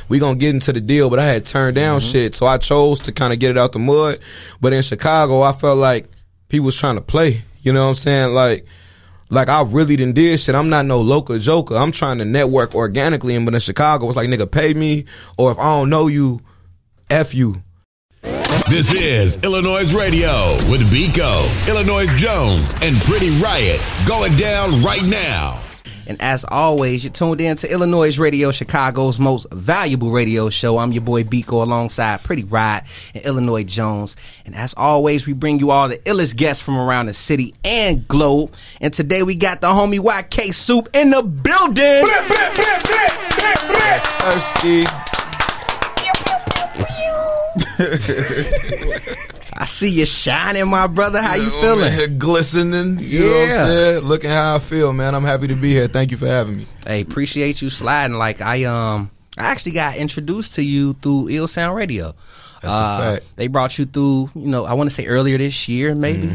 we gonna get into the deal, but I had turned down shit, so I chose to kind of get it out the mud. But in Chicago, I felt like people was trying to play. You know what I'm saying? Like I really done did shit. I'm not no local joker. I'm trying to network organically, but in Chicago, it's like, nigga, pay me, or if I don't know you, F you. This is iLLANOiZE Radio with Biko, iLLANOiZE Jones, and Pretty Riot going down right now. And as always, you're tuned in to iLLANOiZE Radio, Chicago's most valuable radio show. I'm your boy Biko alongside Pretty Riot and iLLANOiZE Jones. And as always, we bring you all the illest guests from around the city and globe. And today we got the homie Y.K Supe in the building. Yes, Thirsty. I see you shining, my brother. How you feeling? Man, glistening. You know what I'm saying? Looking how I feel, man. I'm happy to be here. Thank you for having me. Hey, appreciate you sliding. Like I actually got introduced to you through Ill Sound Radio. That's a fact. They brought you through, I want to say earlier this year, maybe.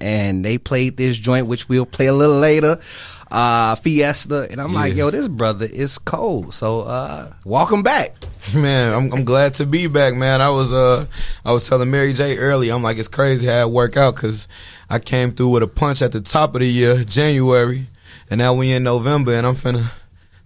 And they played this joint, which we'll play a little later, Fiesta. And I'm like, yo, this brother is cold. So welcome back. Man, I'm glad to be back, man. I was telling Mary J earlier, I'm like, it's crazy how it worked out, because I came through with a punch at the top of the year, January, and now we in November, and I'm finna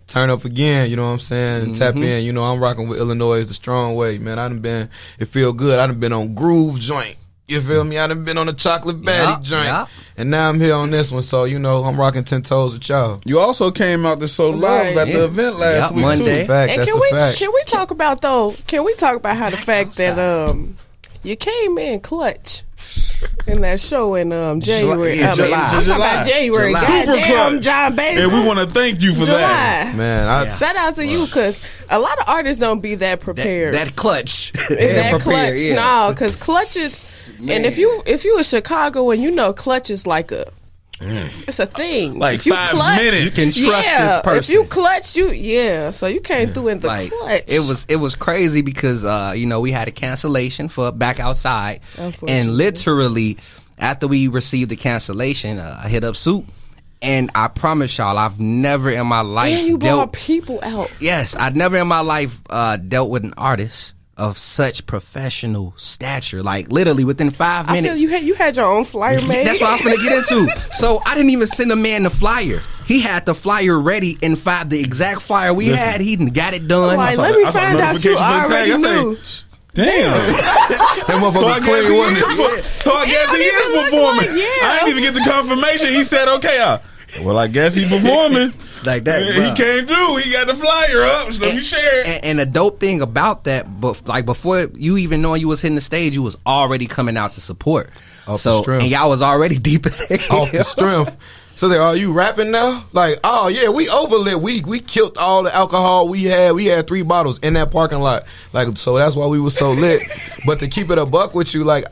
turn up again, you know what I'm saying, and tap in. I'm rocking with iLLANOiZE the strong way, man. It feel good. I done been on Groove joint. You feel me? I done been on the Chocolate Baddie joint. And now I'm here on this one, so, I'm rocking 10 toes with y'all. You also came out to show love at the event last week, Monday. too. That's a fact. That's a fact. Can we talk about how the fact that you came in clutch in that show in January. I'm talking about January. Super clutch. John Basil. And we want to thank you for that. Man, shout out to you, because a lot of artists don't be that prepared. That clutch. That clutch. Yeah. No, because clutch is... And if you in Chicago and clutch is like it's a thing. Like if you 5 clutch, minutes. You can trust this person. If you clutch, so you came through in the clutch. It was crazy because we had a cancellation for Back Outside, and literally after we received the cancellation, I hit up Supe. And I promise y'all, I've never in my life you brought people out. Yes, I've never in my life dealt with an artist of such professional stature. Like literally within 5 minutes. I feel you had your own flyer made. That's what I'm finna get into. So I didn't even send a man the flyer. He had the flyer ready in the exact flyer we had. He got it done. Like, let me find out you already knew. Damn. that motherfucker clean, wasn't it? So I guess he is performing. I didn't even get the confirmation. He said, okay, well, I guess he's performing. Like that, he came through. He got the flyer up. So let me share it. And the dope thing about that, like before you even knowing you was hitting the stage, you was already coming out to support. Off the strength. And y'all was already deep as hell. Off the strength. So they, are you rapping now? Like, oh yeah, we overlit. We killed all the alcohol we had. We had 3 bottles in that parking lot. Like, so that's why we was so lit. But to keep it a buck with you, like,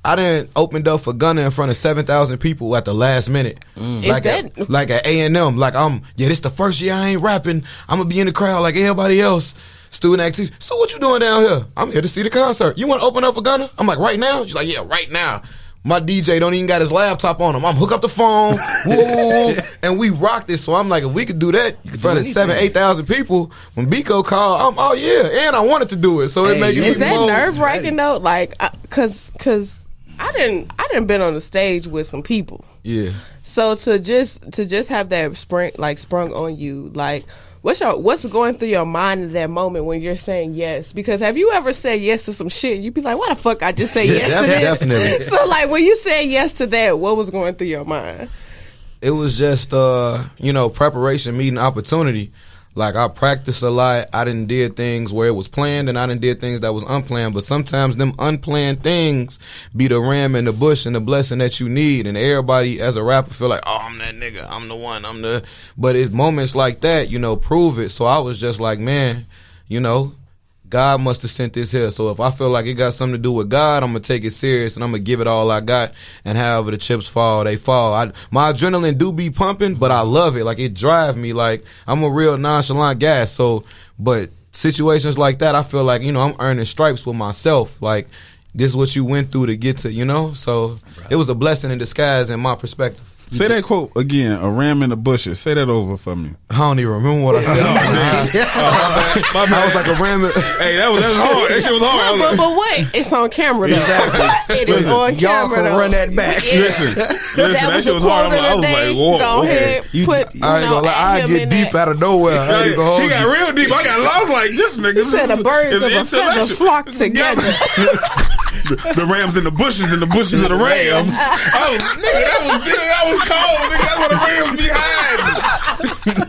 I done opened up for Gunna in front of 7,000 people at the last minute. Like at A&M. Like, this the first year I ain't rapping. I'm gonna be in the crowd like everybody else. Student activities. So what you doing down here? I'm here to see the concert. You want to open up for Gunna? I'm like, right now? She's like, yeah, right now. My DJ don't even got his laptop on him. I'm hook up the phone, woo, and we rocked it. So I'm like, if we could do that in front of 7,000-8,000 people, when Biko called, oh yeah, and I wanted to do it. So it made it is that nerve wracking though? Like, cause I didn't been on the stage with some people. Yeah. So to just have that sprung on you, like, what's going through your mind in that moment when you're saying yes? Because have you ever said yes to some shit? You'd be like, why the fuck I just say yes to this? Definitely. So like when you said yes to that, what was going through your mind? It was just preparation meeting opportunity. Like, I practiced a lot. I done did things where it was planned, and I done did things that was unplanned. But sometimes them unplanned things be the ram in the bush and the blessing that you need. And everybody, as a rapper, feel like, oh, I'm that nigga. I'm the one. But it's moments like that, prove it. So I was just like, man, God must have sent this here. So if I feel like it got something to do with God, I'm going to take it serious and I'm going to give it all I got. And however the chips fall, they fall. My adrenaline do be pumping, but I love it. Like, it drive me. Like, I'm a real nonchalant guy. So, but situations like that, I feel like, I'm earning stripes with myself. Like, this is what you went through to get to, So it was a blessing in disguise in my perspective. Say that quote again. A ram in the bushes. Say that over for me. I don't even remember what I said. My bad. I was like a ram. Hey, that was hard. That shit was hard. But wait, it's on camera though. Exactly. It is on Y'all camera can though. run that back. Listen, that shit was hard. I was like, whoa, Go okay. ahead, put. I ain't gonna lie. I get deep out of nowhere. I ain't gonna hold He got you. real deep. I got lost like this nigga. He said the birds of a feather flock together. The rams in the bushes and the bushes of the rams. That was cold, nigga. That's what the rams be hiding.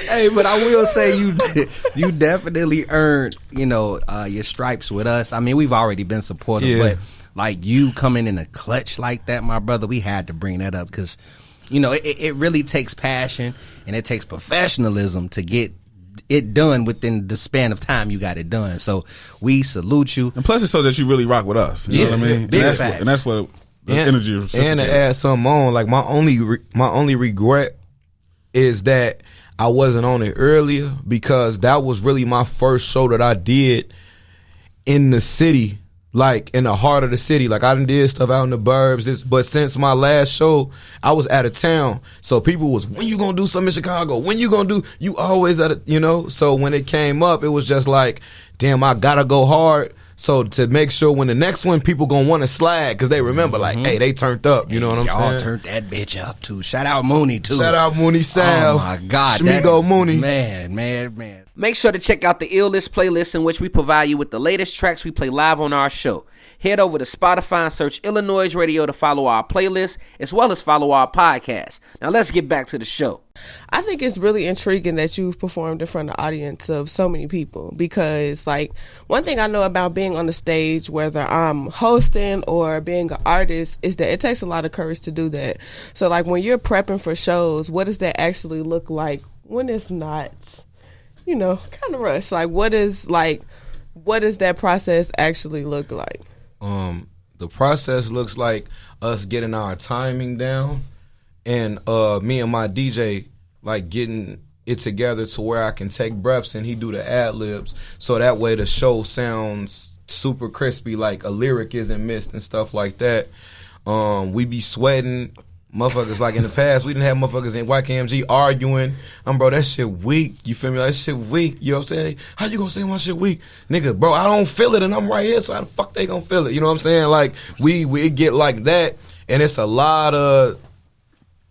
Hey, but I will say you definitely earned, your stripes with us. I mean, we've already been supportive, but like you coming in a clutch like that, my brother, we had to bring that up because, it really takes passion and it takes professionalism to get it done within the span of time you got it done. So we salute you. And plus, it's so that you really rock with us. You know what I mean? Big fact. And that's what the energy is. And to add something on, like my only regret is that I wasn't on it earlier because that was really my first show that I did in the city, like in the heart of the city. Like I done did stuff out in the burbs, but since my last show, I was out of town. So people was, when you gonna do something in Chicago? When you gonna do? You always So when it came up, it was just like, damn, I gotta go hard. So to make sure when the next one, people gonna want to slide because they remember, like, hey, they turned up. You know what I'm saying? Y'all turned that bitch up too. Shout out Mooney too. Shout out Mooney Sal. Oh my God, Shmigo Mooney. Man. Make sure to check out the Ill List playlist in which we provide you with the latest tracks we play live on our show. Head over to Spotify and search iLLANOiZE Radio to follow our playlist as well as follow our podcast. Now let's get back to the show. I think it's really intriguing that you've performed in front of an audience of so many people because, like, one thing I know about being on the stage, whether I'm hosting or being an artist, is that it takes a lot of courage to do that. So, like, when you're prepping for shows, what does that actually look like when it's not, kind of rushed? Like, what does that process actually look like? The process looks like us getting our timing down and me and my DJ like getting it together to where I can take breaths and he do the ad-libs so that way the show sounds super crispy, like a lyric isn't missed and stuff like that. We be sweating. Motherfuckers, like in the past, we didn't have motherfuckers in YKMG arguing. Bro, that shit weak. You feel me? That shit weak. You know what I'm saying? How you gonna say my shit weak? Nigga, bro, I don't feel it and I'm right here, so how the fuck they gonna feel it? You know what I'm saying? Like, we get like that, and it's a lot of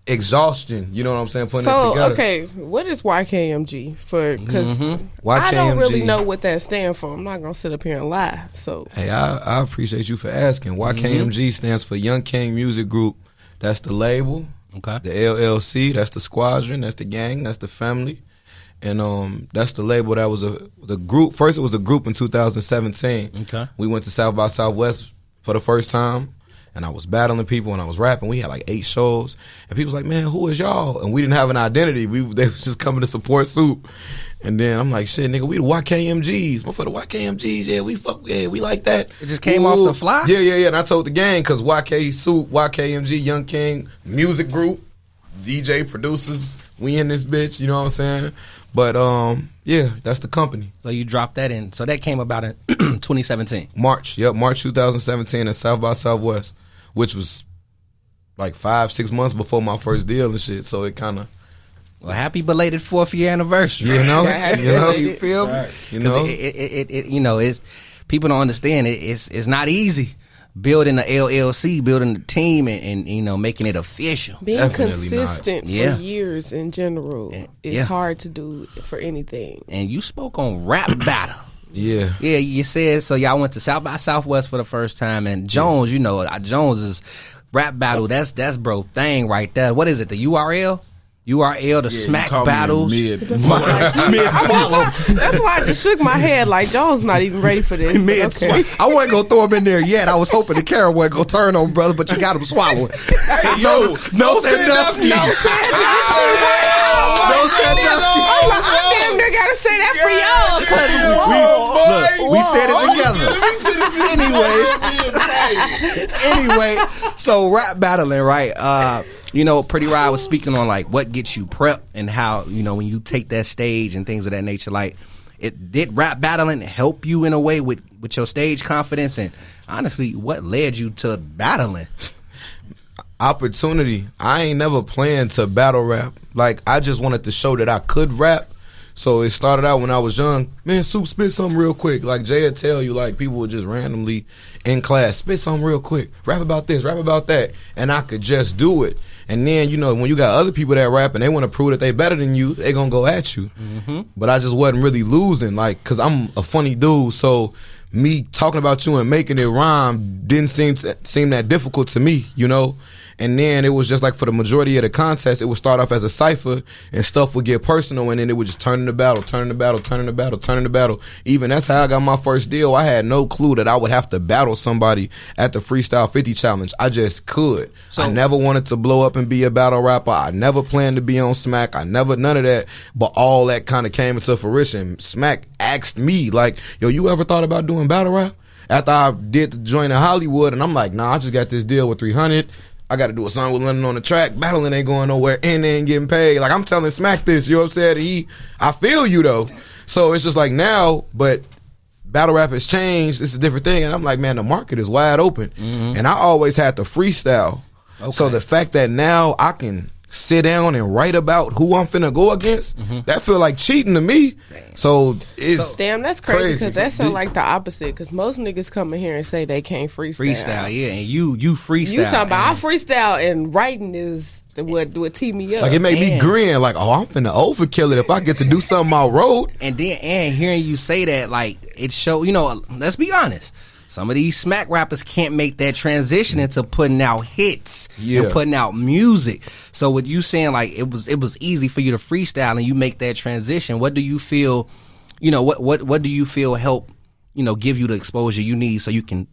exhaustion. You know what I'm saying? Putting it together. Okay, what is YKMG for? Because YKMG. I don't really know what that stands for. I'm not gonna sit up here and lie. So, hey, I appreciate you for asking. YKMG stands for Young King Music Group. That's the label. Okay. The LLC, that's the squadron, that's the gang, that's the family. And that's the label that was the group. First it was a group in 2017. Okay. We went to South by Southwest for the first time. And I was battling people and I was rapping. We had like 8 shows. And people was like, man, who is y'all? And we didn't have an identity. They was just coming to support Soup. And then I'm like, shit, nigga, we the YKMGs. For the YKMGs, we like that. It just came off the fly? Yeah. And I told the gang, because YK Supe, YKMG, Young King, music group, DJ, producers, we in this bitch, you know what I'm saying? But, yeah, that's the company. So you dropped that in. So that came about in 2017. March 2017 at South by Southwest, which was like 5-6 months before my first deal and shit. So it kind of... Well, happy belated 4th year anniversary. You feel me? Right. It's people don't understand it. It's not easy building the LLC, building the team, and making it official. Being Definitely consistent not. for years in general is hard to do for anything. And you spoke on rap battle. Yeah, you said so. Y'all went to South by Southwest for the first time, and Jones, Jones is rap battle. That's bro thing right there. What is it? The URL, the smack battles. Mid swallow. That's why I just shook my head like Jones not even ready for this. I wasn't gonna throw him in there yet. I was hoping the camera wasn't gonna turn on, brother, but you got him swallowing. Hey, no Sandusky. No Sandusky. I damn near gotta say that for y'all. We said it together. Anyway, so rap battling, right? Pretty Rye was speaking on like what gets you prepped and how when you take that stage and things of that nature. Like, did rap battling help you in a way with your stage confidence? And honestly, what led you to battling? opportunity. I ain't never planned to battle rap. Like, I just wanted to show that I could rap. So it started out when I was young. Man, Soup, spit something real quick. Like Jay would tell you, like people would just randomly in class, spit something real quick. Rap about this, rap about that. And I could just do it. And then, you know, when you got other people that rap and they want to prove that they better than you, they gonna go at you. Mm-hmm. But I just wasn't really losing, like, cause I'm a funny dude. So me talking about you and making it rhyme didn't seem that difficult to me, you know? And then it was just like for the majority of the contest, it would start off as a cipher and stuff would get personal, and then it would just turn into battle, turn into battle, turn into battle, turn into battle. Even that's how I got my first deal. I had no clue that I would have to battle somebody at the Freestyle 50 Challenge. I just could. So, I never wanted to blow up and be a battle rapper. I never planned to be on Smack. I never, none of that. But all that kind of came into fruition. Smack asked me, like, yo, you ever thought about doing battle rap? After I did the joint in Hollywood, and I'm like, nah, I just got this deal with 300. I got to do a song with London on the track. Battling ain't going nowhere, and they ain't getting paid. Like, I'm telling Smack this, you know what I'm saying? I feel you, though. So it's just like now, but battle rap has changed. It's a different thing. And I'm like, man, the market is wide open. Mm-hmm. And I always had to freestyle. Okay. So the fact that now I can sit down and write about who I'm finna go against, that feel like cheating to me. Damn. So it's damn, that's crazy because that sound like the opposite. Because most niggas come in here and say they can't freestyle. Freestyle, yeah, and you freestyle. You talking about I freestyle and writing is what tee me up. Like it made me grin. Like, oh, I'm finna overkill it if I get to do something I wrote. And then hearing you say that, like it show. You know, let's be honest. Some of these Smack rappers can't make that transition into putting out hits and putting out music. So with you saying like it was easy for you to freestyle and you make that transition, what do you feel, you know, what do you feel help, you know, give you the exposure you need so you can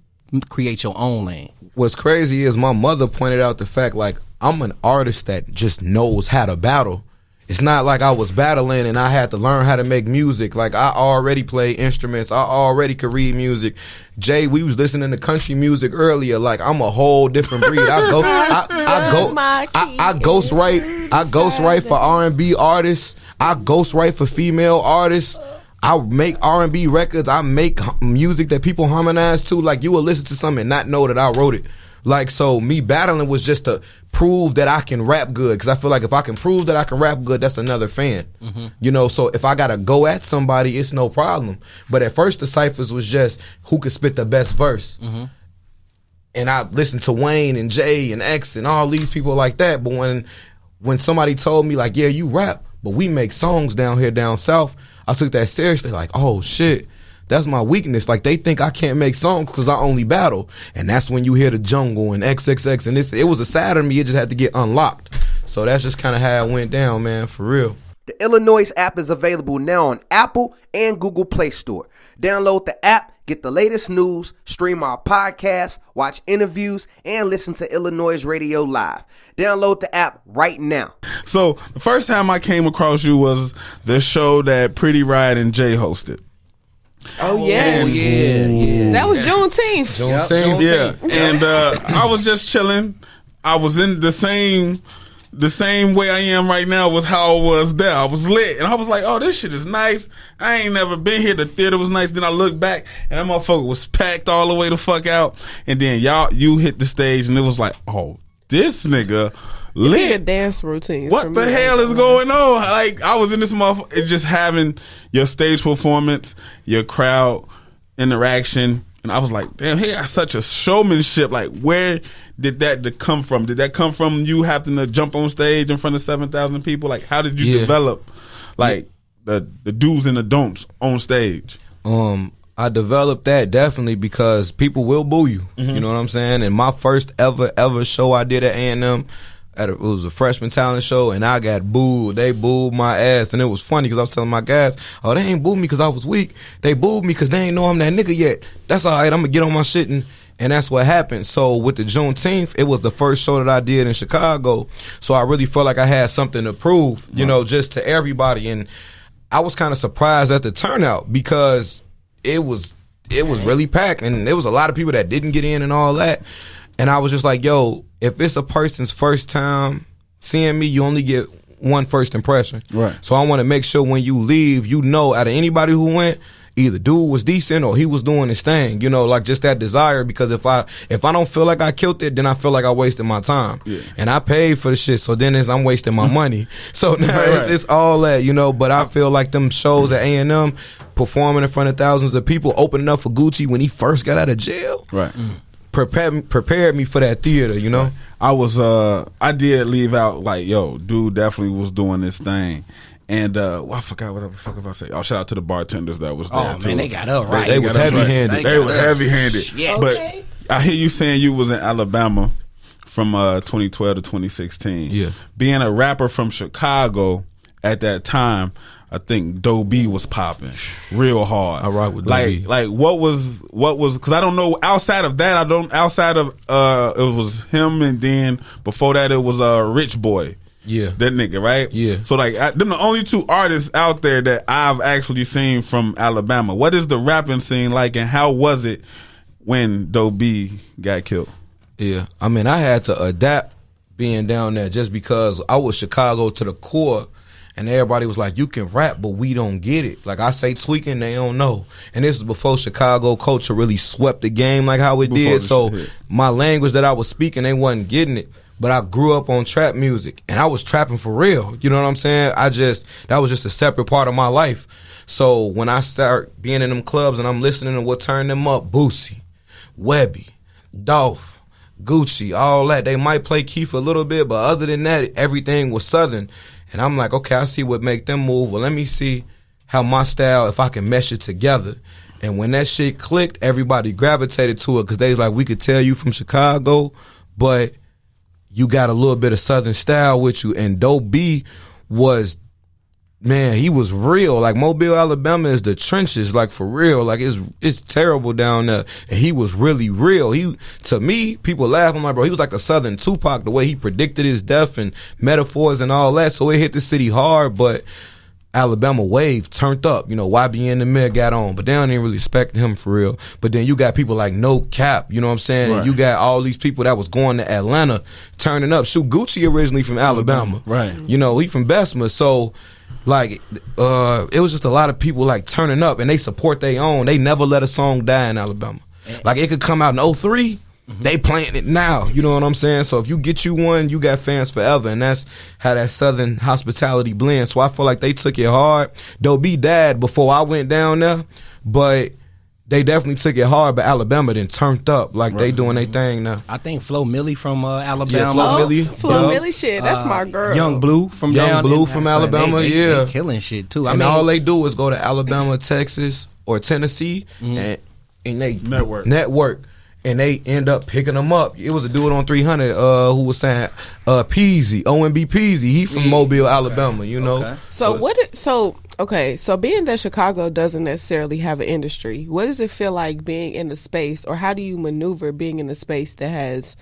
create your own lane? What's crazy is my mother pointed out the fact like I'm an artist that just knows how to battle. It's not like I was battling and I had to learn how to make music. Like, I already play instruments. I already could read music. Jay, we was listening to country music earlier. Like, I'm a whole different breed. I ghostwrite for R&B artists. I ghostwrite for female artists. I make R&B records. I make music that people harmonize to. Like, you will listen to something and not know that I wrote it. Like, so me battling was just to prove that I can rap good. Because I feel like if I can prove that I can rap good, that's another fan. Mm-hmm. You know, so if I got to go at somebody, it's no problem. But at first, the ciphers was just who could spit the best verse. Mm-hmm. And I listened to Wayne and Jay and X and all these people like that. But when somebody told me, like, yeah, you rap, but we make songs down here, down south, I took that seriously. Like, oh, shit. That's my weakness. Like, they think I can't make songs because I only battle. And that's when you hear the jungle and XXX. And it was a side of me. It just had to get unlocked. So that's just kind of how it went down, man, for real. The iLLANOiZE app is available now on Apple and Google Play Store. Download the app, get the latest news, stream our podcasts, watch interviews, and listen to iLLANOiZE Radio live. Download the app right now. So the first time I came across you was the show that Pretty Riot and Jay hosted. Oh yeah, yeah. That was Juneteenth. Yeah. And I was just chilling. I was in the same way I am right now was how I was there. I was lit, and I was like, "Oh, this shit is nice." I ain't never been here. The theater was nice. Then I looked back, and that motherfucker was packed all the way the fuck out. And then you hit the stage, and it was like, "Oh, this nigga." Lit dance routines. What the hell is going on? Like, I was in this motherfucker just having your stage performance, your crowd interaction, and I was like, damn, he got such a showmanship. Like, where did that come from? Did that come from you having to jump on stage in front of 7,000 people? Like, how did you develop like the do's and the don'ts on stage? I developed that definitely because people will boo you. Mm-hmm. You know what I'm saying? And my first ever show I did at A&M, it was a freshman talent show, and I got booed. They booed my ass, and it was funny because I was telling my guys, oh, they ain't booed me because I was weak. They booed me because they ain't know I'm that nigga yet. That's all right. I'm going to get on my shit, and that's what happened. So with the Juneteenth, it was the first show that I did in Chicago, so I really felt like I had something to prove, you know, just to everybody. And I was kind of surprised at the turnout because it was really packed, and there was a lot of people that didn't get in and all that. And I was just like, yo, if it's a person's first time seeing me, you only get one first impression. Right. So I want to make sure when you leave, you know, out of anybody who went, either dude was decent or he was doing his thing, you know, like just that desire. Because if I don't feel like I killed it, then I feel like I wasted my time. Yeah. And I paid for the shit, so then I'm wasting my money. So now it's all that, you know. But I feel like them shows at A&M, performing in front of thousands of people, opening up for Gucci when he first got out of jail, right? Prepared me for that theater, you know. I did leave out like, yo, dude definitely was doing this thing. And I forgot what the fuck if I say. Oh, shout out to the bartenders that was there too. Man, they got up right. They was heavy-handed. They were heavy-handed. Yeah. But I hear you saying you was in Alabama from 2012 to 2016. Yeah. Being a rapper from Chicago at that time, I think Doe B was popping real hard. I rock with Doe B. Like what was because I don't know outside of that. It was him, and then before that it was Rich Boy. Yeah, that nigga, right? Yeah. So like, them the only two artists out there that I've actually seen from Alabama. What is the rapping scene like, and how was it when Doe B got killed? Yeah, I mean, I had to adapt being down there just because I was Chicago to the core, and everybody was like, "You can rap, but we don't get it." Like I say, tweaking, they don't know. And this is before Chicago culture really swept the game like how it did. So my language that I was speaking, they wasn't getting it. But I grew up on trap music, and I was trapping for real. You know what I'm saying? That was just a separate part of my life. So when I start being in them clubs and I'm listening to what turned them up, Boosie, Webby, Dolph, Gucci, all that. They might play Keith a little bit, but other than that, everything was Southern. And I'm like, okay, I see what make them move. Well, let me see how my style, if I can mesh it together. And when that shit clicked, everybody gravitated to it because they was like, we could tell you from Chicago, but you got a little bit of Southern style with you. And Doe B was, man, he was real. Like Mobile, Alabama is the trenches, like for real. Like it's terrible down there. And he was really real. To me, people laugh. I'm like, bro, he was like a Southern Tupac, the way he predicted his death and metaphors and all that. So it hit the city hard, but Alabama wave turned up. You know, YBN the Mayor got on, but they don't even really respect him for real. But then you got people like No Cap, you know what I'm saying? Right. And you got all these people that was going to Atlanta turning up. Shoot, Gucci originally from Alabama. Right. You know, he from Bessemer. So, like, it was just a lot of people like turning up, and they support their own. They never let a song die in Alabama. Like, it could come out in 03. They playing it now, you know what I'm saying? So if you get you one, you got fans forever, and that's how that Southern hospitality blends. So I feel like they took it hard. Doe B died before I went down there, but they definitely took it hard. But Alabama then turned up, like they doing their thing now. I think Flo Milli from Alabama. Yeah, Flo Milli. Flo Milli shit, that's my girl. Young Blue from Alabama, they killing shit too. I mean, all they do is go to Alabama, Texas, or Tennessee, and they network. And they end up picking them up. It was a dude on 300 who was saying Peasy, OMB Peasy. He from Mobile, Alabama, you know. Okay. So being that Chicago doesn't necessarily have an industry, what does it feel like being in the space, or how do you maneuver being in a space that has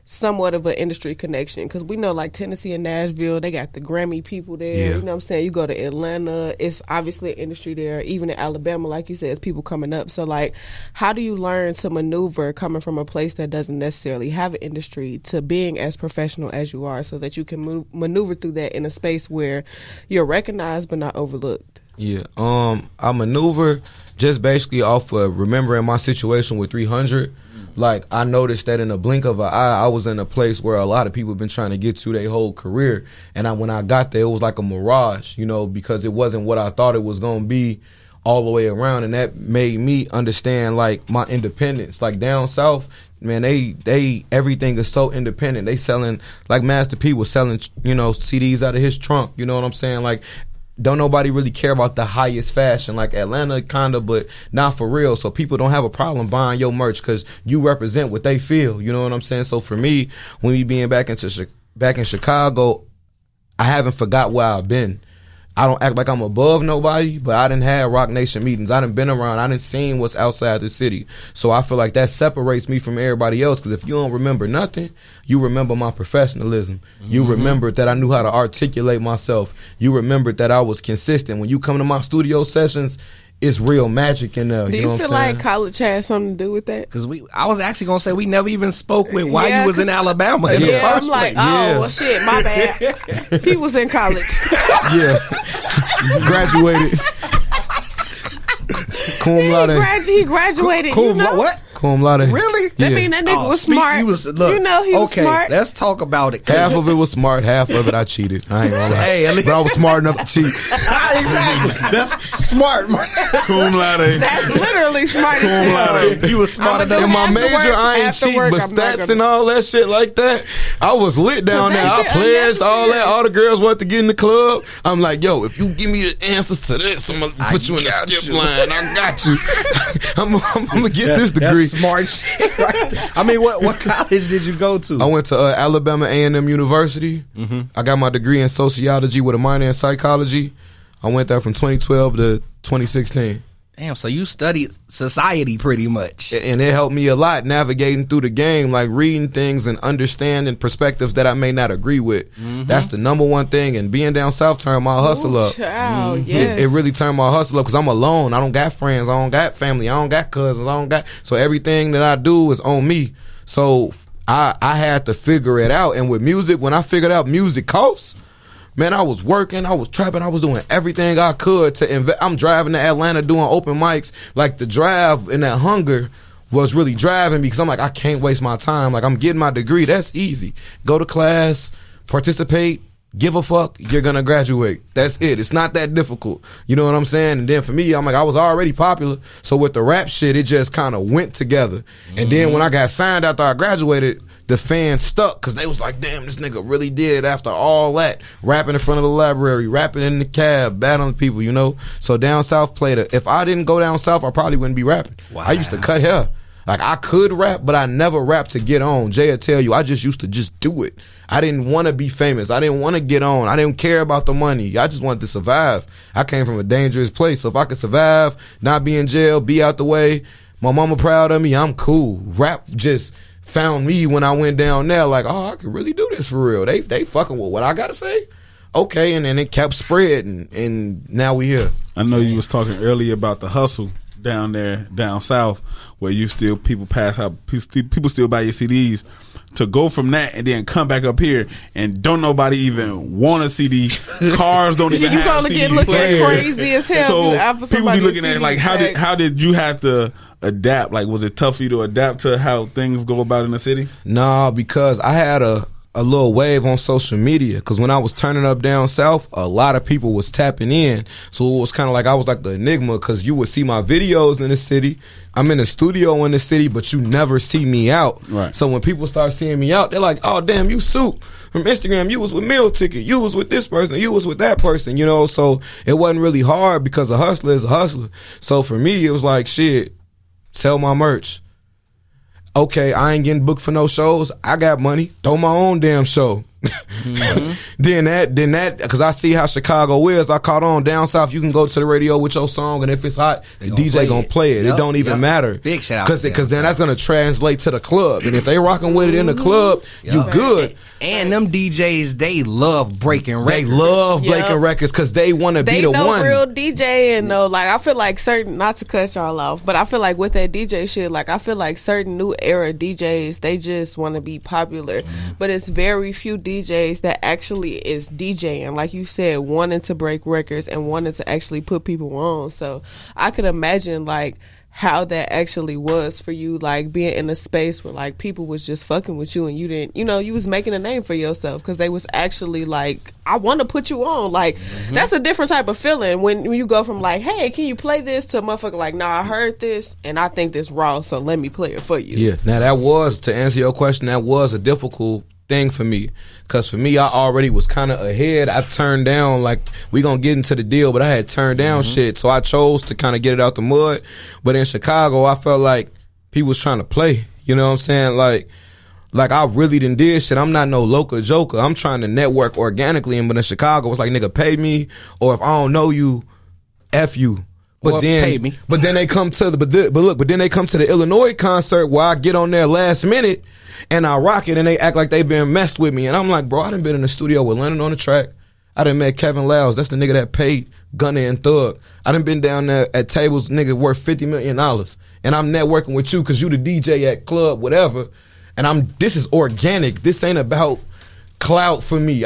somewhat of an industry connection? Because we know like Tennessee and Nashville, they got the Grammy people there. Yeah. You know what I'm saying? You go to Atlanta, it's obviously an industry there. Even in Alabama, like you said, it's people coming up. So like, how do you learn to maneuver coming from a place that doesn't necessarily have an industry to being as professional as you are, so that you can maneuver through that in a space where you're recognized but not overlooked? Yeah, I maneuver just basically off of remembering my situation with 300. Like, I noticed that in a blink of an eye, I was in a place where a lot of people have been trying to get to their whole career. And when I got there, it was like a mirage, you know, because it wasn't what I thought it was going to be all the way around. And that made me understand, like, my independence. Like, down south, man, they everything is so independent. They selling, like Master P was selling, you know, CDs out of his trunk. You know what I'm saying? Like, don't nobody really care about the highest fashion, like Atlanta kind of, but not for real. So people don't have a problem buying your merch because you represent what they feel. You know what I'm saying? So for me, when we being back in Chicago, I haven't forgot where I've been. I don't act like I'm above nobody, but I done had Rock Nation meetings. I done been around. I done seen what's outside the city. So I feel like that separates me from everybody else, because if you don't remember nothing, you remember my professionalism. You remembered that I knew how to articulate myself. You remembered that I was consistent. When you come to my studio sessions, it's real magic in there. Do you feel like college has something to do with that? Because I was actually going to say we never even spoke with why you was in Alabama in the first I'm like, place. well, shit, my bad. He was in college. Yeah. Graduated. Cum laude. He graduated. Cool. You know? What? Cum laude. Really? That mean that nigga was smart. He was, look, you know he was okay, smart. let's talk about it. Half of it was smart, half of it I cheated. I ain't gonna lie. Hey, at least- But I was smart enough to cheat. Exactly. That's smart, man. Cum laude. That's literally smart. Cum as hell. laude. You was smart I'ma enough. In my After major, work- I ain't after cheat, work, but I'm not stats gonna- and all that shit like that, I was lit down there. that I shit pledged all that. unnecessary. All the girls wanted to get in the club. I'm like, yo, if you give me the answers to this, I'm gonna put you in the got skip you. line. I got you. I'm gonna get this degree. That's smart shit, right? I mean, what college did you go to? I went to Alabama A&M University. I got my degree in sociology with a minor in psychology. I went there from 2012 to 2016. Damn, so you studied society pretty much. And it helped me a lot navigating through the game, like reading things and understanding perspectives that I may not agree with. That's the number one thing. And being down south turned my hustle up. Child, yes. It really turned my hustle up because I'm alone. I don't got friends. I don't got family. I don't got cousins. I don't got. So everything that I do is on me. So I had to figure it out. And with music, when I figured out music costs, man, I was working, I was trapping, I was doing everything I could to invest. I'm driving to Atlanta doing open mics. Like the drive and that hunger was really driving me because I'm like, I can't waste my time. Like I'm getting my degree. That's easy. Go to class, participate, give a fuck, you're gonna graduate. That's it. It's not that difficult. You know what I'm saying? And then for me, I'm like, I was already popular. So with the rap shit, it just kind of went together. And then when I got signed after I graduated, the fans stuck because they was like, damn, this nigga really did it after all that. Rapping in front of the library, rapping in the cab, battling people, you know? So down south played it. If I didn't go down south, I probably wouldn't be rapping. Wow. I used to cut hair. Like I could rap, but I never rapped to get on. Jay will tell you, I just used to just do it. I didn't want to be famous. I didn't want to get on. I didn't care about the money. I just wanted to survive. I came from a dangerous place. So if I could survive, not be in jail, be out the way, my mama proud of me, I'm cool. Rap just found me when I went down there. Like, oh, I could really do this for real. They fucking with what I gotta say. Okay, and then it kept spreading, and now we here. I know you was talking earlier about the hustle down there, down south, where you still people pass out, people still buy your CDs. To go from that and then come back up here and don't nobody even want a CD. Cars don't even You have gonna CD get looking players. crazy as hell. So You ask for people be somebody looking to at it like, CD how did you have to adapt? Like, was it tough for you to adapt to how things go about in the city? Nah, because I had a little wave on social media. Because when I was turning up down south, a lot of people was tapping in. So it was kind of like I was like the enigma because you would see my videos in the city. I'm in the studio in the city, but you never see me out. Right. So when people start seeing me out, they're like, oh, damn, you Supe from Instagram. You was with Meal Ticket. You was with this person. You was with that person, you know? So it wasn't really hard because a hustler is a hustler. So for me, it was like, shit, sell my merch. Okay, I ain't getting booked for no shows. I got money. Throw my own damn show. Then that, because I see how Chicago is. I caught on down south. You can go to the radio with your song, and if it's hot, the DJ gonna play it. Yep, It don't even yep. matter. Big shout out to because them. then that's gonna translate to the club. And if they rocking with it in the club, you good. And them DJs, they love breaking records. They love Yep. breaking records because they want to be They the know one. real DJing though. Like I feel like certain, not to cut y'all off, but I feel like with that DJ shit, like I feel like certain new era DJs, they just want to be popular. But it's very few DJs that actually is DJing, like you said, wanting to break records and wanting to actually put people on. So I could imagine like how that actually was for you, like being in a space where like people was just fucking with you and you didn't, you know, you was making a name for yourself because they was actually like, I want to put you on. Like that's a different type of feeling when you go from like, hey, can you play this, to a motherfucker like, nah, I heard this and I think this raw, so let me play it for you. Yeah. Now that was, to answer your question, that was a difficult thing for me, because for me, I already was kind of ahead. I turned down, like, we gonna get into the deal, but I had turned down shit, so I chose to kind of get it out the mud. But in Chicago, I felt like people was trying to play, you know what I'm saying? Like I really done did shit. I'm not no local joker. I'm trying to network organically, and but in Chicago, it's like, nigga, pay me, or if I don't know you, F you. But Or then, pay me. but then they come to the, but then they come to the Illinois concert where I get on there last minute and I rock it, and they act like they been messed with me. And I'm like, bro, I done been in the studio with Lennon on the track. I done met Kevin Lyles. That's the nigga that paid Gunna and Thug. I done been down there at tables, nigga, worth $50 million. And I'm networking with you because you the DJ at club, whatever. And this is organic. This ain't about clout for me.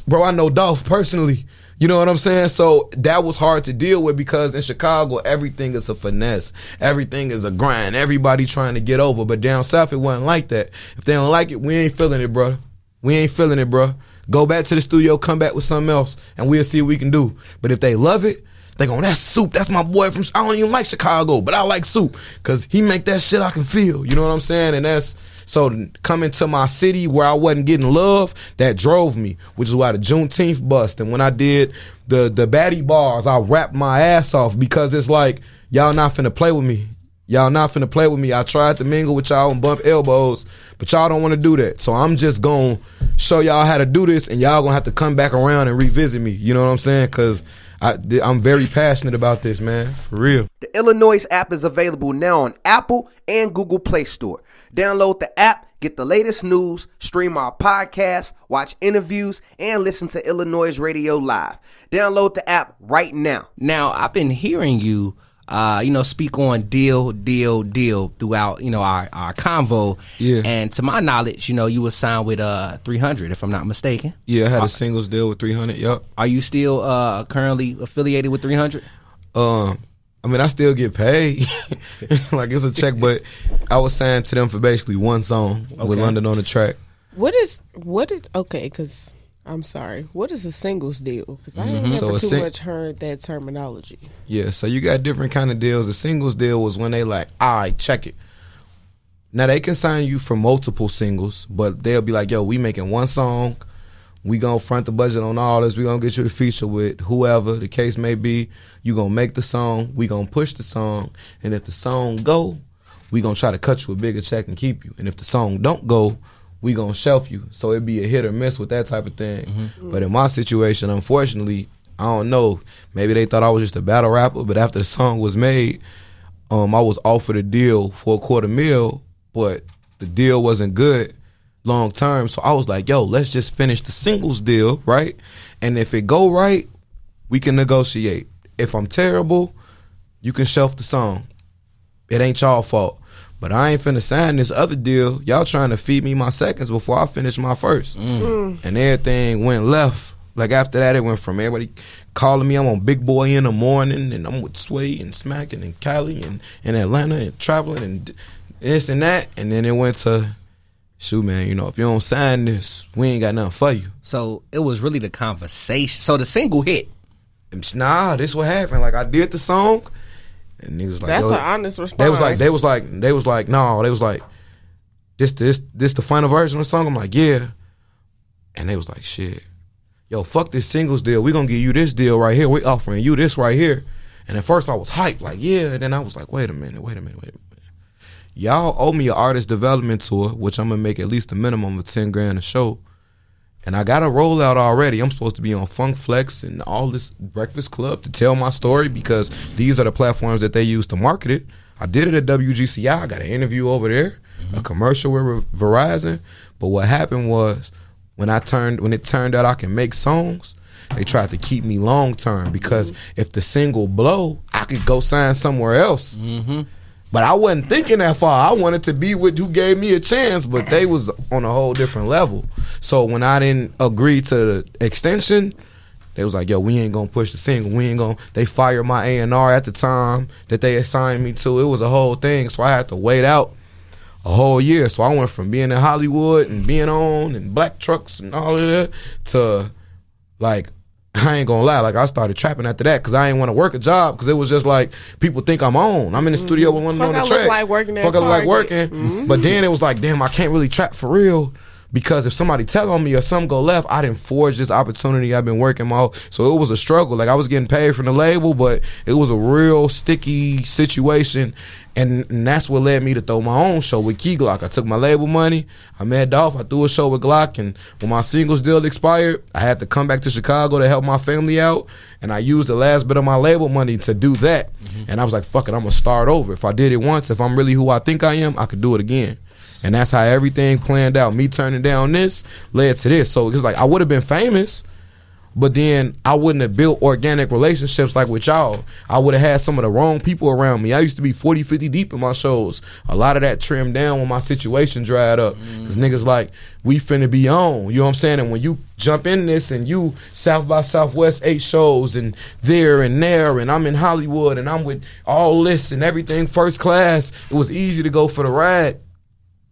Bro, I know Dolph personally. You know what I'm saying? So that was hard to deal with because in Chicago, everything is a finesse. Everything is a grind. Everybody trying to get over. But down south, it wasn't like that. If they don't like it, we ain't feeling it, bro. We ain't feeling it, bro. Go back to the studio, come back with something else, and we'll see what we can do. But if they love it, they go, that's Supe. That's my boy from, I don't even like Chicago, but I like Supe because he make that shit I can feel. You know what I'm saying? And that's, so coming to my city where I wasn't getting love, that drove me, which is why the Juneteenth bust. And when I did the baddie bars, I rapped my ass off because it's like, y'all not finna play with me. Y'all not finna play with me. I tried to mingle with y'all and bump elbows, but y'all don't want to do that. So I'm just going to show y'all how to do this, and y'all going to have to come back around and revisit me. You know what I'm saying? Because I'm very passionate about this, man. For real. The iLLANOiZE app is available now on Apple and Google Play Store. Download the app, get the latest news, stream our podcast, watch interviews, and listen to iLLANOiZE Radio live. Download the app right now. Now, I've been hearing you, speak on deal throughout, our convo. Yeah. And to my knowledge, you were signed with 300, if I'm not mistaken. Yeah, I had a singles deal with 300. Yup. Are you still currently affiliated with 300? I mean, I still get paid. Like, it's a check, but I was signed to them for basically one song with London on the track. Because I'm sorry, what is a singles deal? Because I ain't never too much heard that terminology. Yeah, so you got different kind of deals. A singles deal was when they like, all right, check it. Now, they can sign you for multiple singles, but they'll be like, yo, we making one song. We gonna front the budget on all this. We gonna get you the feature with whoever the case may be. You gonna make the song. We gonna push the song. And if the song go, we gonna try to cut you a bigger check and keep you. And if the song don't go, we gonna shelf you. So it'd be a hit or miss with that type of thing. Mm-hmm. But in my situation, unfortunately, I don't know. Maybe they thought I was just a battle rapper, but after the song was made, I was offered a deal for $250,000, but the deal wasn't good long term. So I was like, yo, let's just finish the singles deal, right? And if it go right, we can negotiate. If I'm terrible, you can shelf the song. It ain't y'all fault. But I ain't finna sign this other deal. Y'all trying to feed me my seconds before I finish my first. And everything went left. Like after that, it went from everybody calling me. I'm on Big Boy in the morning, and I'm with Sway and Smacking and Cali and Atlanta and traveling and this and that. And then it went to, shoot, man, if you don't sign this, we ain't got nothing for you. So it was really the conversation. So the single hit. Nah, this what happened. Like I did the song. And he was like, that's an honest response. They was like, no, they was like, this the final version of the song? I'm like, yeah. And they was like, shit. Yo, fuck this singles deal. We gonna give you this deal right here. We offering you this right here. And at first I was hyped, like, yeah. And then I was like, wait a minute. Y'all owe me an artist development tour, which I'm gonna make at least a minimum of $10,000 a show. And I got a rollout already. I'm supposed to be on Funk Flex and all this Breakfast Club to tell my story because these are the platforms that they use to market it. I did it at WGCI. I got an interview over there, a commercial with Verizon. But what happened was when it turned out I can make songs, they tried to keep me long term because if the single blow, I could go sign somewhere else. But I wasn't thinking that far. I wanted to be with who gave me a chance, but they was on a whole different level. So when I didn't agree to the extension, they was like, yo, we ain't gonna push the single. They fired my A&R at the time that they assigned me to. It was a whole thing. So I had to wait out a whole year. So I went from being in Hollywood and being on and black trucks and all of that to like, I ain't gonna lie, like I started trapping after that because I ain't want to work a job because it was just like people think I'm on. I'm in the studio with one on the track. Fuck, I look like working. But then it was like, damn, I can't really trap for real because if somebody tell on me or something go left, I didn't forge this opportunity. I've been working so it was a struggle. Like I was getting paid from the label, but it was a real sticky situation. And that's what led me to throw my own show with Key Glock. I took my label money, I made off, I threw a show with Glock, and when my singles deal expired, I had to come back to Chicago to help my family out, and I used the last bit of my label money to do that. And I was like, fuck it, I'm gonna start over. If I did it once, if I'm really who I think I am, I could do it again. And that's how everything planned out. Me turning down this led to this. So it's like I would have been famous, But then I wouldn't have built organic relationships like with y'all. I would have had some of the wrong people around me. I used to be 40, 50 deep in my shows. A lot of that trimmed down when my situation dried up. Because niggas like, we finna be on. You know what I'm saying? And when you jump in this and you South by Southwest 8 shows and there and there and I'm in Hollywood and I'm with all this and everything first class, it was easy to go for the ride.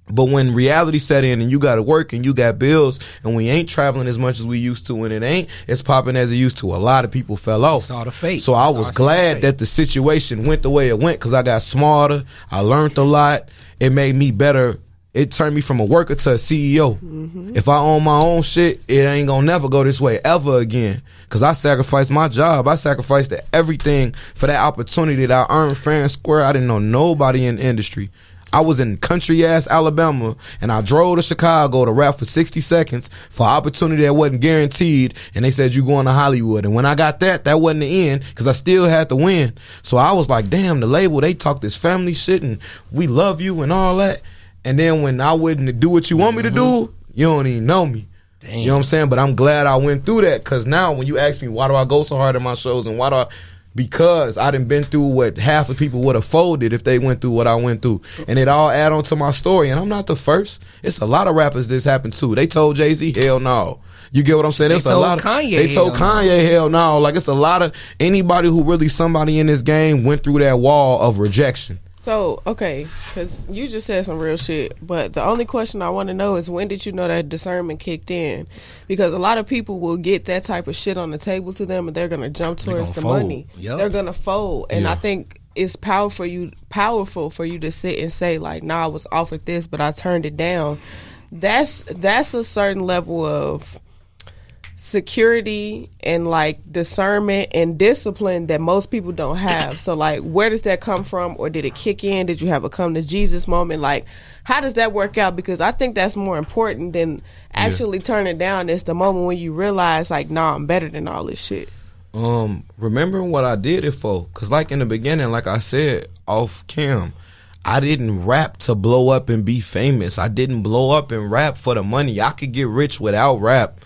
But when reality set in and you got to work and you got bills and we ain't traveling as much as we used to and it ain't as popping as it used to, a lot of people fell off. It's all the fate. So I was glad that the situation went the way it went because I got smarter. I learned a lot. It made me better. It turned me from a worker to a CEO. If I own my own shit, it ain't gonna never go this way ever again. Cause I sacrificed my job. I sacrificed everything for that opportunity that I earned fair and square. I didn't know nobody in the industry. I was in country ass Alabama and I drove to Chicago to rap for 60 seconds for an opportunity that wasn't guaranteed, and they said you going to Hollywood. And when I got that wasn't the end because I still had to win. So I was like, damn, the label, they talk this family shit and we love you and all that. And then when I wouldn't do what you want me to do, you don't even know me. Damn. You know what I'm saying? But I'm glad I went through that because now when you ask me why do I go so hard in my shows and why do I, because I done been through what half of people would have folded if they went through what I went through. And it all add on to my story. And I'm not the first. It's a lot of rappers this happened to. They told Jay-Z, hell no. You get what I'm saying? They told Kanye, hell no. Like, it's a lot of, anybody who really somebody in this game went through that wall of rejection. So, okay, because you just said some real shit, but the only question I want to know is when did you know that discernment kicked in? Because a lot of people will get that type of shit on the table to them and they're going to jump towards the money. Yep. They're going to fold. And I think it's powerful for you to sit and say, like, nah, I was offered this, but I turned it down. That's a certain level of security and like discernment and discipline that most people don't have. So like, where does that come from? Or did it kick in? Did you have a come to Jesus moment? Like, how does that work out? Because I think that's more important than actually turning down. It's the moment when you realize like, nah, I'm better than all this shit. Remembering what I did it for, because like in the beginning, like I said off cam, I didn't rap to blow up and be famous. I didn't blow up and rap for the money. I could get rich without rap.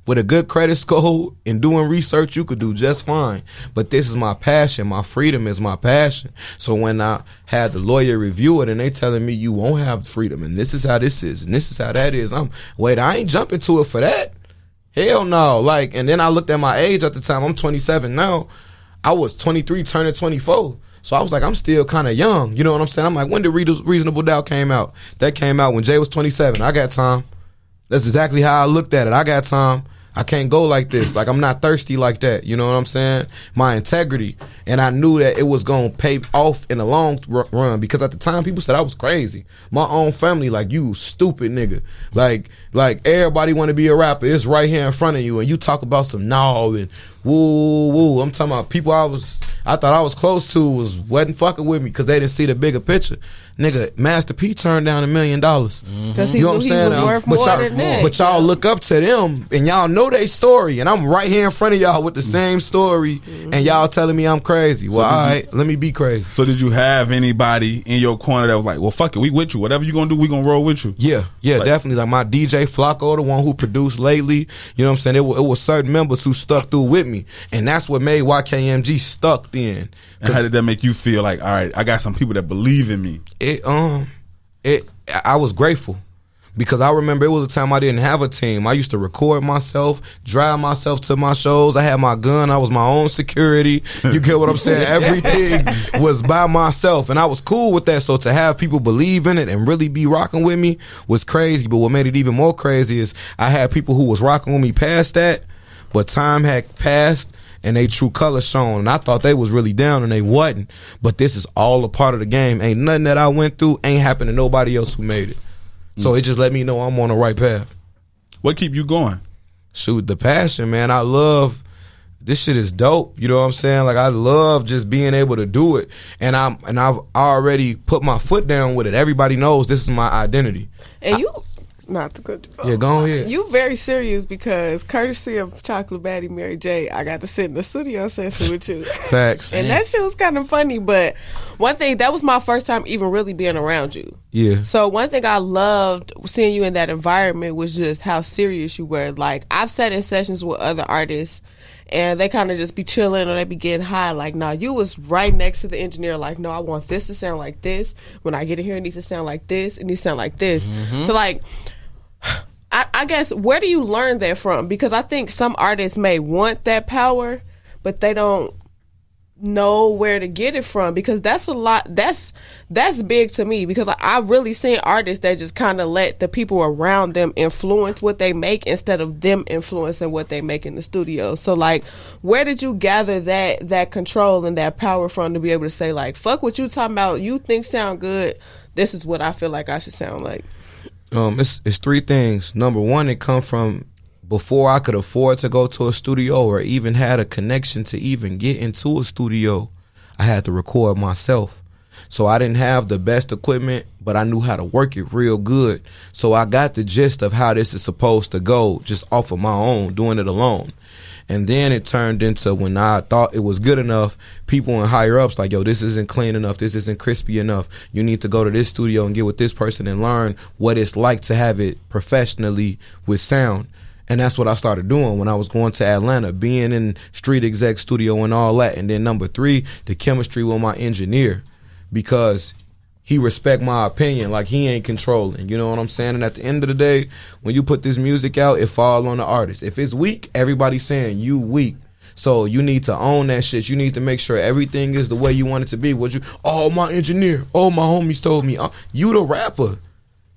With a good credit score and doing research, you could do just fine. But this is my passion. My freedom is my passion. So when I had the lawyer review it and they telling me you won't have freedom and this is how this is and this is how that is, I ain't jumping to it for that. Hell no. Like, and then I looked at my age at the time. I'm 27 now. I was 23 turning 24. So I was like, I'm still kind of young. You know what I'm saying? I'm like, when did Reasonable Doubt came out? That came out when Jay was 27. I got time. That's exactly how I looked at it. I got time. I can't go like this. Like, I'm not thirsty like that. You know what I'm saying? My integrity. And I knew that it was going to pay off in the long run because at the time people said I was crazy. My own family, like, you stupid nigga. Like everybody want to be a rapper. It's right here in front of you. And you talk about some no and woo. I'm talking about people I thought I was close to wasn't fucking with me because they didn't see the bigger picture. Nigga, Master P turned down $1 million. Because he knew he was worth more than that. But y'all look up to them and y'all know their story. And I'm right here in front of y'all with the same story. And y'all telling me I'm crazy. Well, all right, let me be crazy. So did you have anybody in your corner that was like, well, fuck it, we with you. Whatever you gonna do, we gonna roll with you? Yeah, like, definitely. Like my DJ Flacco, the one who produced lately. You know what I'm saying? It was certain members who stuck through with me. And that's what made YKMG stuck then. And how did that make you feel? Like, all right, I got some people that believe in me. I was grateful because I remember it was a time I didn't have a team. I used to record myself, drive myself to my shows. I had my gun. I was my own security. You get what I'm saying? Everything was by myself, and I was cool with that. So to have people believe in it and really be rocking with me was crazy. But what made it even more crazy is I had people who was rocking with me past that, but time had passed and they true colors shown, and I thought they was really down and they wasn't. But this is all a part of the game. Ain't nothing that I went through ain't happened to nobody else who made it. So it just let me know I'm on the right path. What keep you going? Shoot, the passion, man. I love this shit is dope. You know what I'm saying? Like, I love just being able to do it. And I've already put my foot down with it. Everybody knows this is my identity. And not to cut you off. Yeah, go ahead. You very serious because courtesy of Chocolate Baddie Mary J, I got to sit in the studio session with you. Facts. And that shit was kind of funny, but one thing, that was my first time even really being around you. Yeah. So one thing I loved seeing you in that environment was just how serious you were. Like, I've sat in sessions with other artists and they kind of just be chilling or they be getting high. Like, nah, you was right next to the engineer. Like, no, I want this to sound like this. When I get in here, it needs to sound like this. It needs to sound like this. Mm-hmm. So, like, I guess, where do you learn that from? Because I think some artists may want that power, but they don't know where to get it from, because that's a lot. That's big to me, because I've really seen artists that just kind of let the people around them influence what they make instead of them influencing what they make in the studio. So, like, where did you gather that control and that power from to be able to say, like, fuck what you talking about, you think sound good, this is what I feel like I should sound like? It's three things. Number one, it come from before I could afford to go to a studio or even had a connection to even get into a studio, I had to record myself. So I didn't have the best equipment, but I knew how to work it real good. So I got the gist of how this is supposed to go just off of my own, doing it alone. And then it turned into, when I thought it was good enough, people in higher ups like, yo, this isn't clean enough, this isn't crispy enough. You need to go to this studio and get with this person and learn what it's like to have it professionally with sound. And that's what I started doing when I was going to Atlanta, being in Street Exec Studio and all that. And then number three, the chemistry with my engineer, because he respect my opinion, like he ain't controlling. You know what I'm saying? And at the end of the day, when you put this music out, it falls on the artist. If it's weak, everybody's saying you weak. So you need to own that shit. You need to make sure everything is the way you want it to be. My engineer, my homies told me. You the rapper.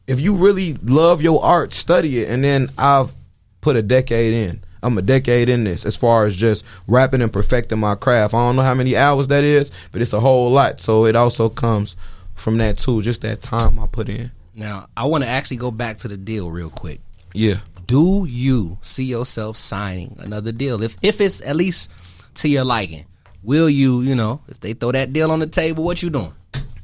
If you really love your art, study it. And then I've put a decade in. I'm a decade in this as far as just rapping and perfecting my craft. I don't know how many hours that is, but it's a whole lot. So it also comes from that too, just that time I put in. Now, I want to actually go back to the deal real quick. Yeah. Do you see yourself signing another deal? If it's at least to your liking, will you, if they throw that deal on the table, what you doing?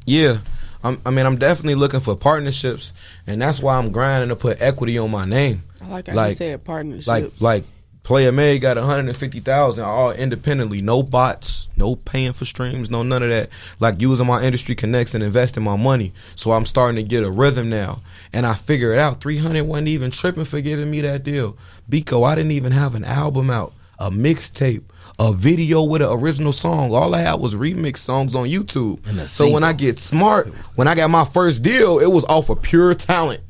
Yeah. I'm definitely looking for partnerships, and that's why I'm grinding to put equity on my name. I like how you said partnerships. Like Player Made got 150,000 all independently, no bots, no paying for streams, no none of that. Like using my industry connects and investing my money. So I'm starting to get a rhythm now, and I figure it out. 300 wasn't even tripping for giving me that deal. Biko, I didn't even have an album out, a mixtape, a video with an original song. All I had was remix songs on YouTube. So when I get smart, when I got my first deal, it was off of pure talent.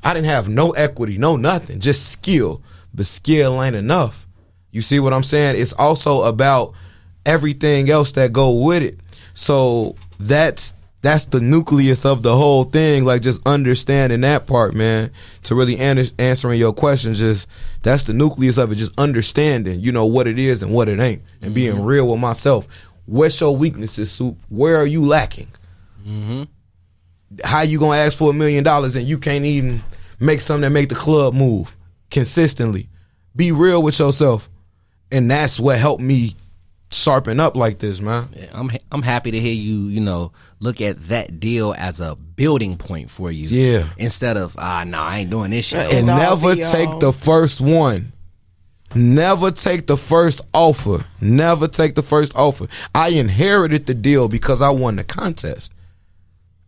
I didn't have no equity, no nothing, just skill. But skill ain't enough. You see what I'm saying? It's also about everything else that go with it. So that's the nucleus of the whole thing, like just understanding that part, man, to really answering your question. Just that's the nucleus of it, just understanding, what it is and what it ain't, and being real with myself. What's your weaknesses, Soup? Where are you lacking? Mm-hmm. How you gonna ask for $1 million and you can't even make something that make the club move consistently? Be real with yourself, and that's what helped me sharpen up like this, man. Yeah, I'm happy to hear you, look at that deal as a building point for you. Yeah. Instead of, I ain't doing this shit. And never take the first one. Never take the first offer. Never take the first offer. I inherited the deal because I won the contest.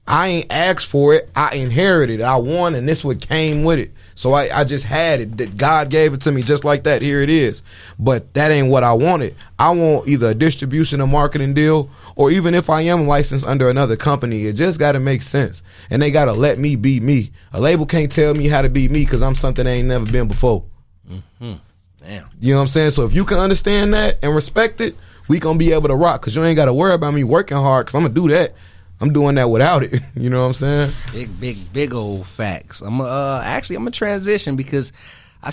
I ain't asked for it. I inherited it. I won, and this what came with it. So I just had it. That God gave it to me just like that. Here it is. But that ain't what I wanted. I want either a distribution or marketing deal, or even if I am licensed under another company, it just got to make sense. And they got to let me be me. A label can't tell me how to be me because I'm something I ain't never been before. Mm-hmm. Damn. You know what I'm saying? So if you can understand that and respect it, we going to be able to rock, because you ain't got to worry about me working hard, because I'm going to do that. I'm doing that without it. You know what I'm saying? Big old facts. I'm gonna transition because I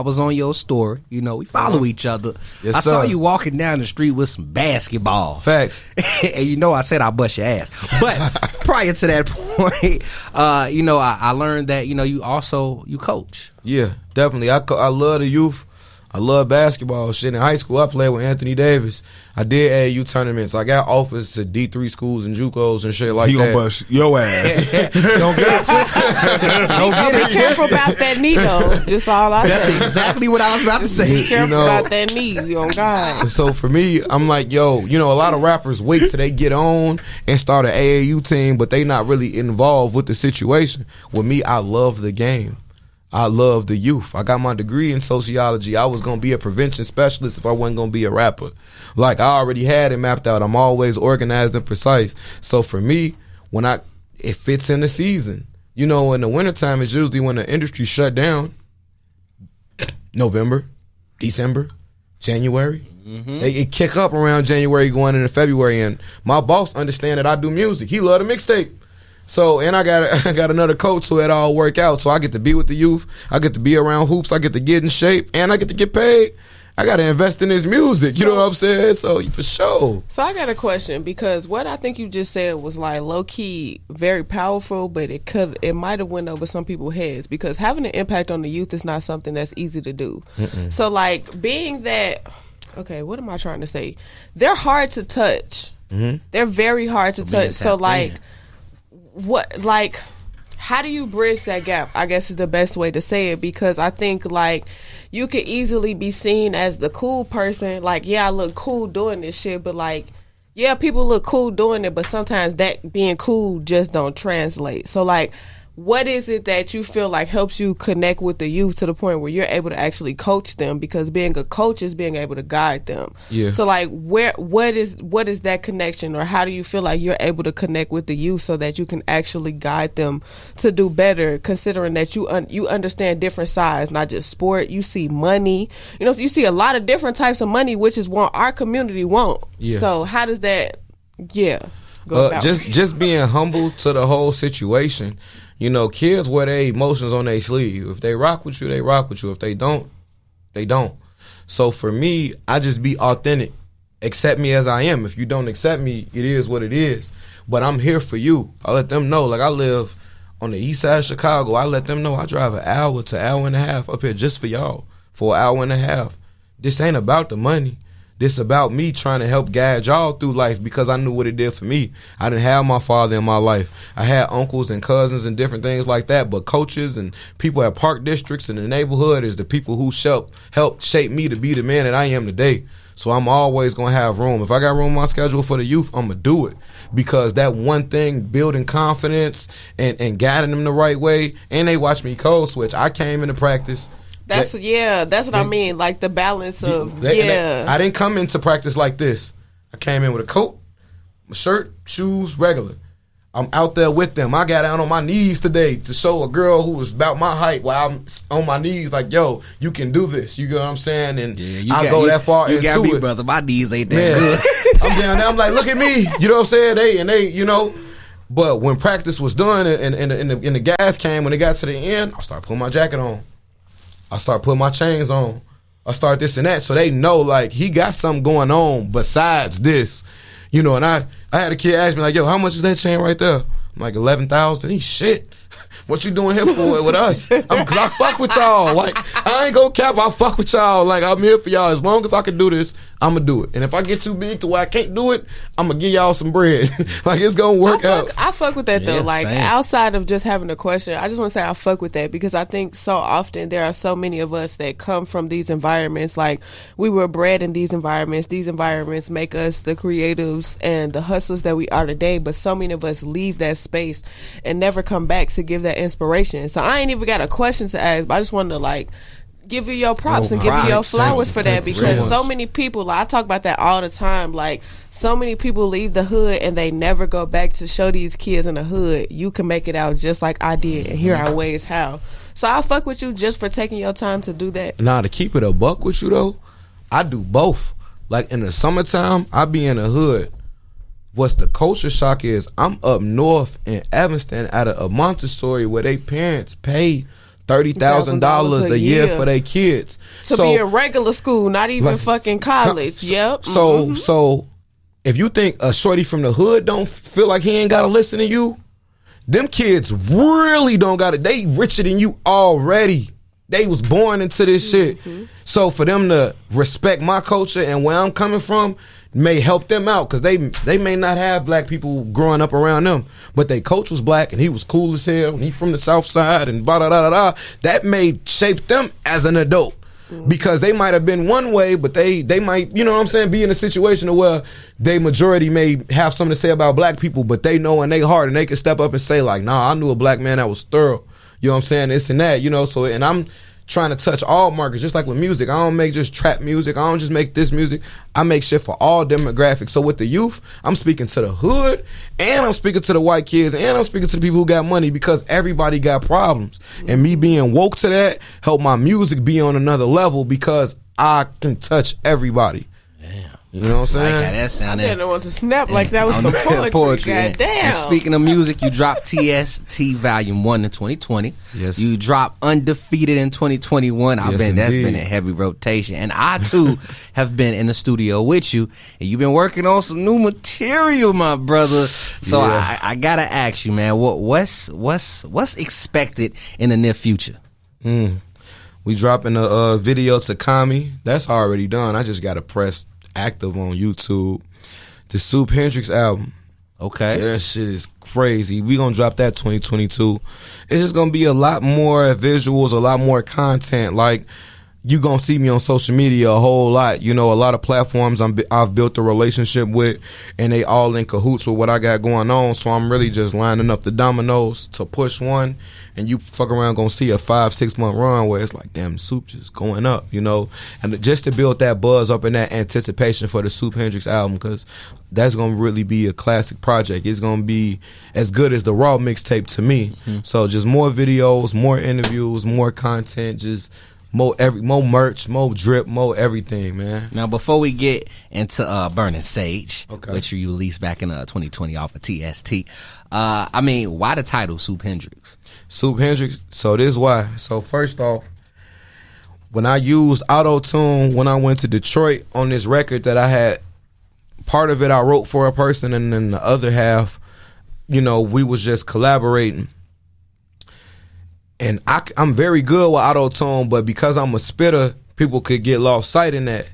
was on your story. We follow each other. Yes, I saw sir. you walking down the street with some basketballs. Facts. And I said I bust your ass. But prior to that point, I learned that you coach. Yeah, definitely. I love the youth. I love basketball. Shit, in high school, I played with Anthony Davis. I did AAU tournaments. I got offers to D3 schools and JUCOs and shit like He that. gonna bust your ass. Don't get it twisted. Don't get Be it careful about that knee, though. Just all I That's say. exactly what I was about to Be say. careful know- about that knee. On God. So for me, I'm like, yo, a lot of rappers wait till they get on and start an AAU team, but they not really involved with the situation. With me, I love the game. I love the youth. I got my degree in sociology. I was going to be a prevention specialist if I wasn't going to be a rapper. Like, I already had it mapped out. I'm always organized and precise. So for me, it fits in the season. In the wintertime, it's usually when the industry shut down. November, December, January. It kick up around January going into February. And my boss understand that I do music. He love the mixtape. So, and I got another coach so it all work out. So I get to be with the youth. I get to be around hoops. I get to get in shape. And I get to get paid. I got to invest in his music. You know what I'm saying? So, for sure. So I got a question, because what I think you just said was like low key very powerful, but it might have went over some people's heads, because having an impact on the youth is not something that's easy to do. So like being that, okay, what am I trying to say? They're hard to touch. They're very hard to touch. So like, how do you bridge that gap? I guess is the best way to say it, because I think like you could easily be seen as the cool person. Like, yeah, I look cool doing this shit, but like, yeah, people look cool doing it, but sometimes that being cool just don't translate. So like, what is it that you feel like helps you connect with the youth to the point where you're able to actually coach them? Because being a coach is being able to guide them. Yeah. So like, what is that connection, or how do you feel like you're able to connect with the youth so that you can actually guide them to do better? Considering that you understand different sides, not just sport. You see money. You see a lot of different types of money, which is what our community won't. Yeah. So how does that? Yeah. Just being humble to the whole situation. Kids wear their emotions on their sleeve. If they rock with you, they rock with you. If they don't, they don't. So for me, I just be authentic. Accept me as I am. If you don't accept me, it is what it is. But I'm here for you. I let them know. Like, I live on the east side of Chicago. I let them know I drive an hour to hour and a half up here just for y'all, for an hour and a half. This ain't about the money. This about me trying to help guide y'all through life, because I knew what it did for me. I didn't have my father in my life. I had uncles and cousins and different things like that, but coaches and people at park districts in the neighborhood is the people who helped shape me to be the man that I am today. So I'm always going to have room. If I got room on my schedule for the youth, I'm going to do it, because that one thing, building confidence and guiding them the right way, and they watch me code switch. I came into practice. That's what I mean. Like the balance of I didn't come into practice like this. I came in with a coat, a shirt, shoes, regular. I'm out there with them. I got down on my knees today to show a girl who was about my height while I'm on my knees, like, yo, you can do this. You get what I'm saying? And I go that far into it. You got me, brother. My knees ain't that good. I'm down there. I'm like, look at me. You know what I'm saying? They. But when practice was done and the gas came, when it got to the end, I started putting my jacket on. I start putting my chains on. I start this and that, so they know, like, he got something going on besides this. And I had a kid ask me, like, yo, how much is that chain right there? I'm like, 11,000. He shit. What you doing here for with us? Cause I fuck with y'all. Like, I ain't gonna cap. I fuck with y'all. Like, I'm here for y'all. As long as I can do this, I'm gonna do it. And if I get too big to where I can't do it, I'm gonna give y'all some bread. Like, it's gonna work out. I fuck with that though. Like, same. Outside of just having a question, I just want to say I fuck with that, because I think so often there are so many of us that come from these environments. Like, we were bred in these environments. These environments make us the creatives and the hustlers that we are today. But so many of us leave that space and never come back to give that inspiration. So I ain't even got a question to ask, but I just wanted to like give you your props and give you your flowers for that, because so many people, like, I talk about that all the time. Like, so many people leave the hood and they never go back to show these kids in the hood you can make it out just like I did, and here are ways how. So I fuck with you just for taking your time to do that. Nah, to keep it a buck with you though, I do both. Like, in the summertime, I be in the hood. What's the culture shock is I'm up north in Evanston at a Montessori where they parents pay $30,000 a year for their kids to be in regular school, not even like, fucking college. Yep. So if you think a shorty from the hood don't feel like he ain't gotta listen to you, them kids really don't got it. They richer than you already. They was born into this shit. So for them to respect my culture and where I'm coming from may help them out, because they may not have black people growing up around them, but their coach was black and he was cool as hell and he from the South Side and blah da da da da. That may shape them as an adult, because they might have been one way, but they might, you know what I'm saying, be in a situation where they majority may have something to say about black people, but they know in their heart and they can step up and say like, nah, I knew a black man that was thorough. You know what I'm saying? This and that, you know. So, and I'm trying to touch all markets, just like with music. I don't make just trap music. I don't just make this music. I make shit for all demographics. So with the youth, I'm speaking to the hood, and I'm speaking to the white kids, and I'm speaking to the people who got money, because everybody got problems. And me being woke to that helped my music be on another level, because I can touch everybody. You know what I'm saying? Like how that sounded. I didn't want to snap like that was some poetry. Goddamn. And speaking of music, you dropped TST Volume 1 in 2020. Yes. You dropped Undefeated in 2021. That's been a heavy rotation. And I too have been in the studio with you, and you've been working on some new material, my brother. So I gotta ask you, man, what's expected in the near future? We dropping a video to Kami. That's already done. I just gotta press active on YouTube. The Supe Hendrix album. Okay. That shit is crazy. We gonna drop that 2022. It's just gonna be a lot more visuals, a lot more content. Like, you gonna see me on social media a whole lot. You know, a lot of platforms I've built a relationship with, and they all in cahoots with what I got going on. So I'm really just lining up the dominoes to push one, and you fuck around gonna see a 5-6 month run where it's like, damn, the Supe just going up, you know. And just to build that buzz up and that anticipation for the Supe Hendrix album, because that's gonna really be a classic project. It's gonna be as good as the Raw mixtape to me. So just more videos, more interviews, more content, just more merch, more drip, more everything, man. Now, before we get into Burning Sage, Okay, which you released back in 2020 off of TST, I mean, why the title Supe Hendrix? Supe Hendrix. So this is why. So first off, when I used auto-tune when I went to Detroit on this record that I had, part of it I wrote for a person, and then the other half, you know, we was just collaborating. And I'm very good with auto-tune, but because I'm a spitter, people could get lost sight in that.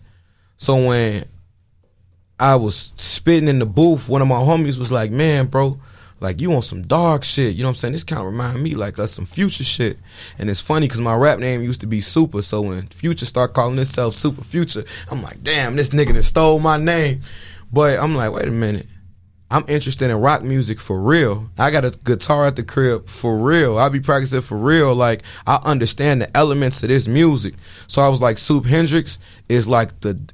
So when I was spitting in the booth, one of my homies was like, man, bro, like, you want some dark shit. You know what I'm saying? This kind of remind me like of some Future shit. And it's funny because my rap name used to be Super. So when Future started calling himself Super Future, I'm like, damn, this nigga done stole my name. But I'm like, wait a minute. I'm interested in rock music for real. I got a guitar at the crib for real. I be practicing for real. Like, I understand the elements of this music. So I was like, Supe Hendrix is like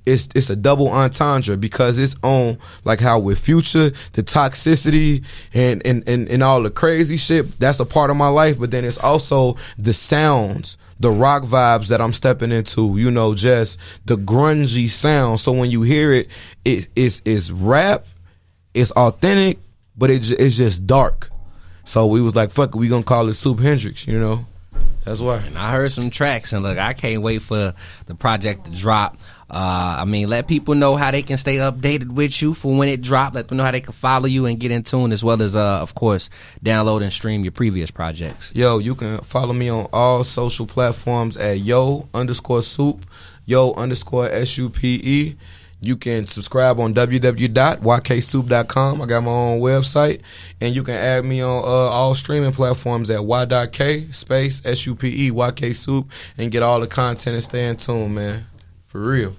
it's a double entendre, because it's on like how with Future, the toxicity and all the crazy shit, that's a part of my life. But then it's also the sounds, the rock vibes that I'm stepping into, you know, just the grungy sound. So when you hear it, it's rap. It's authentic, but it's just dark. So we was like, fuck it, we gonna call it Supe Hendrix, you know? That's why. And I heard some tracks, and look, I can't wait for the project to drop. I mean, let people know how they can stay updated with you for when it drops. Let them know how they can follow you and get in tune, as well as, of course, download and stream your previous projects. Yo, you can follow me on all social platforms at yo_Supe, yo_SUPE. You can subscribe on www.YKSupe.com. I got my own website. And you can add me on all streaming platforms at y.k_SUPE, YK Supe, and get all the content and stay in tune, man. For real.